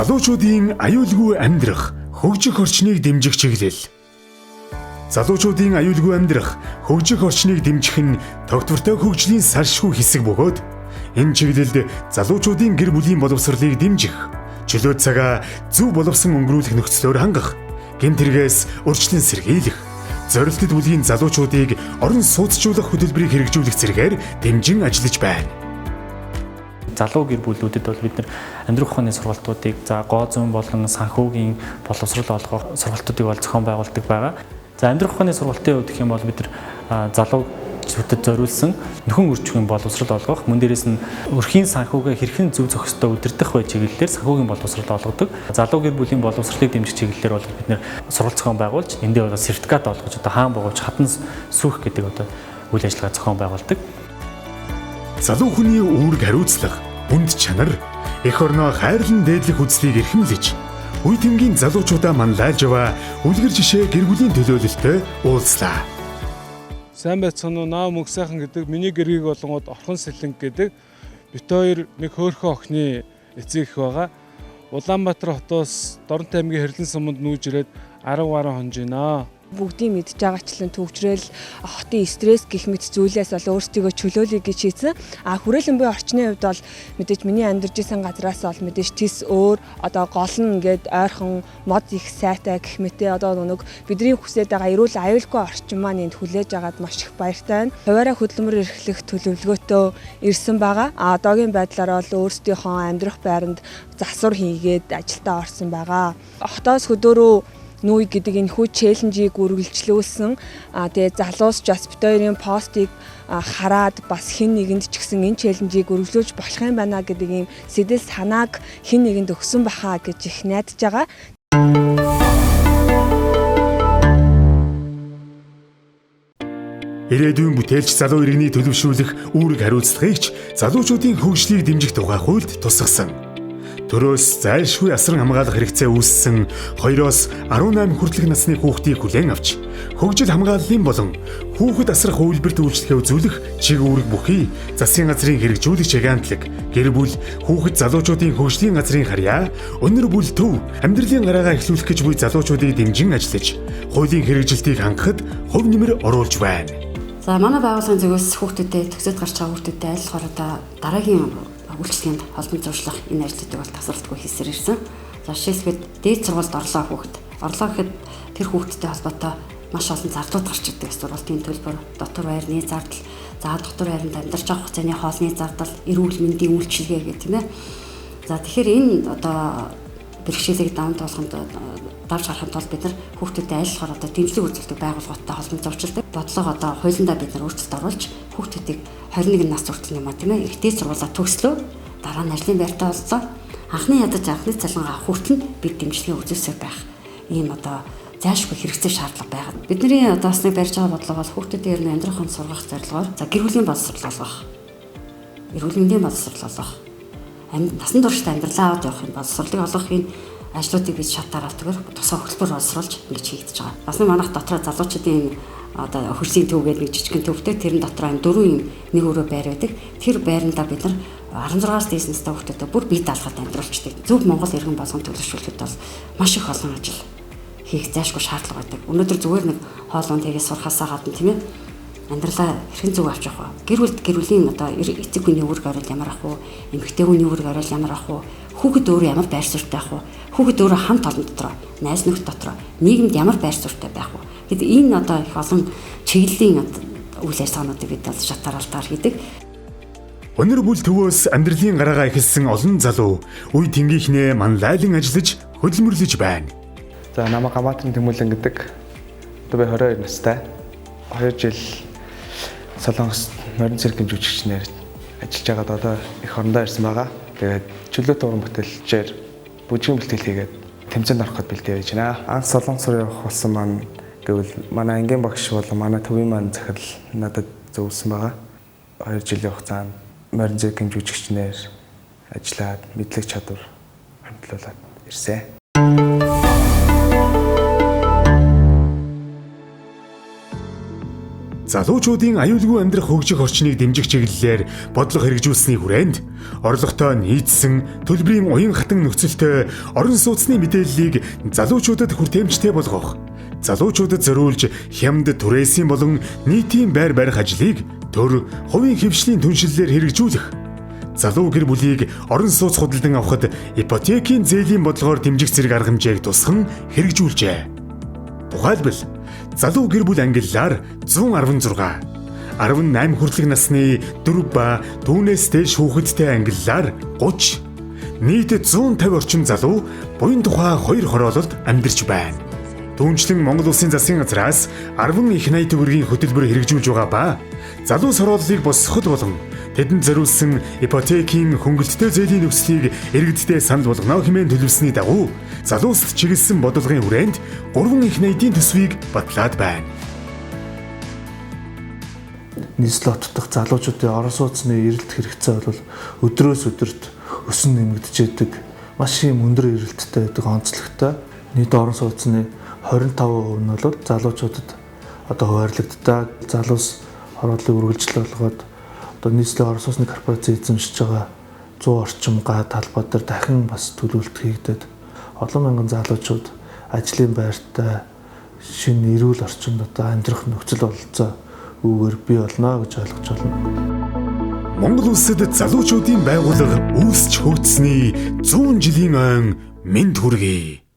Залуучуудын аюулгүй амьдрах, хөгжих орчныг дэмжих чиглэл. Залуучуудын аюулгүй амьдрах, хөгжих орчныг дэмжих нь тогтвортой хөгжлийн салшгүй хэсэг бөгөөд энэ чиглэлд залуучуудын гэр бүлийн боловсролыг дэмжих, чөлөө цагаа зөв боловсон өнгөрүүлэх нөхцлөөр хангах, гэмтэргээс урьдчилан сэргийлэх, зорилттой бүлгийн залуучуудыг орон сууцжуулах хөтөлбөрийг хэрэгжүүлэх зэргээр дэмжин ажиллаж байна. Залуу гэр бүлүүдэд бол бид амьдрах ухааны сургалтуудыг гоо зүүн болон санхүүгийн боловсрол олгох сургалтуудыг бол зохион байгуулдаг байгаа. За амьдрах ухааны сургалтын хувьд гэх юм бол бид залуучуудад зориулсан нөхөн үржихийн боловсрол олгох, мөн дээрээс нь өрхийн санхүүгээ хэрхэн зөв зохистой удирдах вэ чиглэлээр санхүүгийн боловсрол олгодог. Залуу гэр бүлийн боловсролыг дэмжих чиглэлээр бол бид сургалт зохион байгуулж, эндээ сертификат олгож хаан богооч хатан сүүх гэдэг үйл ажиллагаа зохион байгуулдаг. Залуу хүний үүрэг хариуцлага, хүнд чанар, эх орноо хайрлан дээдлэх үзлийг эрхэмлэж, үе тэмгийн залуучуудаа манлайлж яваа үлгэр жишээ гэр бүлийн төлөөлөлтөд уулзлаа. Сайн байцгаана уу, наа мөнх сайхан гэдэг миний гэргийг болонгод орхон сэлэнг гэдэг бит хоёр нэг хөөрхөн охины эцэг их байгаа. Улаанбаатар хотоос Доронтой аймгийн Хэрлэн суманд нүүж ирээд 10 гаруй хонж байна. Бүгдийг мэдж байгаачлан төвчрэл хотын стресс гэх мэт зүйлээс бол өөрсдийгөө чөлөөлөе гэж хийсэн. Хүрээлэн буй орчны хувьд бол мэдээж миний амьдарч исэн газраас бол мэдээж тис өөр гол нь ингээд ойрхон мод их сайтай гэх мэтээ нэг бидний хүсэж байгаа эрүүл аюулгүй орчин маань энд хүлээж агаад маш их баяртай байна. Хуваараа хөдөлмөр эрхлэх төлөвлөгөөтэй ирсэн байгаа. Одоогийн байдлаар бол өөрсдийнхөө амьдрах байранд засвар хийгээд ажилдаа орсон байгаа. Хотоос хөдөөрөө нүүй гэдэг энэ хүү челленжийг үргэлжлүүлсэн. Тэгээ залуус бас бит хоёрын постыг хараад бас хэн нэгэнд ч гэсэн энэ челленжийг үргэлжлүүлж болох юм байна гэдэг ийм сэтэл санааг хэн нэгэнд өгсөн бахаа гэж их найдаж байгаа. Ирээдүйн бүтээлч залуу иргэний төлөвшүүлэх үүрэг хариуцлагыг ч залуучуудын хөгжлийг дэмжих тухай хуульд тусгасан. Төрөөс зайлшгүй асран хамгаалах хэрэгцээ үүссэн 2-оос 18 хүртэлх насны хүүхдийг хүлээн авч хөгжил хамгааллын болон хүүхэд асрах үйлбэрт үйлчлэхээ үзүүлэх чиг үүрэг бүхий засгийн газрын хэрэгжүүлэгч агентлаг гэр бүл хүүхэд залуучуудын хөгжлийн газрын харьяа өнөр бүл төв амьдралын гараагаа эхлүүлэх гэж буй залуучуудыг дэмжин ажиллаж хуулийн хэрэгжилтийг хангахад хувь нэмэр оруулж байна. За манай байгууллагын зүгээс хүүхдүүдэд төгсөд гарч байгаа хүүхдүүдэд айлтгаараа дараагийн үйлчлэгэнд холбон зуршлах энэ ажлуудыг бол тасралтгүй хийсээр ирсэн. За жишээлбэл дээд сургуульд орлоо хүүхэд. Орлоо гэхэд тэр хүүхдтэй холбоотой маш олон зардлууд гарч ирдэг. Сургуулийн төлбөр, дотор байрны зардал, за дотор байранд амьдарч авах хугацааны хоолны зардал, эрүүл мэндийн үйлчилгээ гэх тийм ээ. За тэгэхээр энэ бэрхшээлийг даван туулахад давж гарахын тулд бид нар хүүхдүүдэд айлтгаар дэмжлэг үзүүлдэг байгууллагуудтай холбон зурчилдаг. Бодлого хуулиндаа бид нар өөрчлөлт оруулж хүүхдүүдийг 21 нас хүртэл юм а тийм ээ. Ихтэй сургуулаа төгслөө дараа нь ажлын байртаа олцоо. Анхны ядаж анхны цалин авах хүртэл бид дэмжлэгээ үзүүлсээр байх. Ийм зайлшгүй хэрэгцээ шаардлага байгаа. Бидний бас нэг барьж байгаа бодлого бол хүүхдүүдийн амьдрах ухаанд сургах зорилгоор гэр бүлийн боловсрол олгох. Эрүүл мэндийн боловсрол олгох. Насан туршид амьдралаа аваад явах юм боловсролыг олгохын ажлуудыг бид шатаар автгаар тусгай хөтөлбөр боловсруулж ингэж хийгдэж байгаа. Бас нэг манайх дотроо залуучуудын хөрсийн төвгээд нэг жижигхэн төвтэй тэрэн дотроо 4 юм нэг өрөө байр байдаг. Тэр байрандаа бид нар 16-аас дээш настай хүүхдүүдэд бүр бие даалгад амьдруулждаг. Зөв Монгол иргэн болгон төлөвшүүлэхэд бол маш их олон ажил хийх зайлшгүй шаардлага байдаг. Өнөөдөр зүгээр нэг хоол унд хийгээ сурхасаа гадна тийм ээ. Амьдралаа хэрхэн зөв авч явах вэ? Гэр бүлийн эцэг хүний үүрэг орол ямар ах вэ? Эмэгтэй хүний үүрэг орол ямар ах вэ? Хүүхэд өөрөө ямар байр суурьтай байх вэ? Хүүхэд өөрөө хамт олон дотроо, найз нөхд дотроо нийгэмд ямар байр суурьтай байх вэ? Гэтэл энэ их олон чиглэлийн үйл ажиллагаануудыг бид бол шатаар алтаар хийдэг. Өнөр бүл төвөөс амьдралын гараагаа эхэлсэн олон залуу үе тэнгийнхнээ манлайлан ажиллаж хөдөлмөрлөж байна. За намайг Гамбаатарын Тэмүүлэн гэдэг. Одоо би 22 настай. 2 жил Солонгос морин циркийн жүжигчнээр ажиллаж байгаад одоо эх орондоо ирсэн байгаа. Тэгээд чөлөөт уран бүтээлчээр бүжгийн бэлтгэл хийгээд тэмцээнд ороход бэлдээ байж байна. Анх Солонгос руу явах болсон маань гэвэл манай ангийн багш болон манай төвийн маань захирал надад зөвлөсөн байгаа. 2 жилийн хугацаанд морин циркийн жүжигчнээр ажиллаад мэдлэг чадвар хөндлөлөд ирсэн. залуучуудын аюулгүй амьдрах хөгжих орчныг дэмжих чиглэлээр бодлого хэрэгжүүлсний хүрээнд орлоготой нийцсэн төлбөрийн уян хатан нөхцөлтэй орон сууцны мэдээллийг залуучуудад хүртээмжтэй болгох, залуучуудад зориулж хямд түрээсийн болон нийтийн байр барих ажлыг төр хувийн хвшлийн түншлэлээр хэрэгжүүлэх, залуу гэр бүлийг орон сууц худалдан авахд ипотекийн зээлийн бодлогоор дэмжих зэрэг арга хэмжээг тусган хэрэгжүүлжээ. Тухайлбал залуу гэр бүл ангиллаар 116, 18 хүртэлх насны 4 ба түүнээс дээш хүүхэдтэй ангиллаар 30, нийт 150 орчим залуу буян тухай 2 хороололд амьдарч байна. Түүнчлэн Монгол Улсын засгийн газраас 10 их найт төгрөгийн хөтөлбөр хэрэгжүүлж байгаа ба залуу сорооллыг босгоход болон тэдэнд зориулсан ипотекийн хөнгөлөлттэй зээлийн нөхцөлийг иргэддээ санал болгоно хэмээн төлөвлөсний дагуу залууст чиглэсэн бодлогын хүрээнд 3 их найдын төсвийг батлаад байна. Нийслэл хотдох залуучуудын орон сууцны эрэлт хэрэгцээ бол өдрөөс өдөрт өсөн нэмэгдэж байдаг. Маш их өндөр эрэлттэй байдаг онцлогтой. Нийт орон сууцны 25% нь бол залуучуудад одоо хуваарлагддаг. Залуус хорооллыг үргэлжлэл болгоод одоо нийслэлийн орон сууцны корпорац эзэмшиж байгаа 100 орчим га талбай дээр дахин бас төлөвлөлт хийгдээд олон мянган залуучууд ажлын байртай шинэ эрүүл орчинд одоо амьдрах нөхцөл бололцоо үүгээр бий болно гэж ойлгож байна. Монгол улсад залуучуудын байгууллага үүсч хөгжсөний 100 жилийн ойн мэнд хүргэе.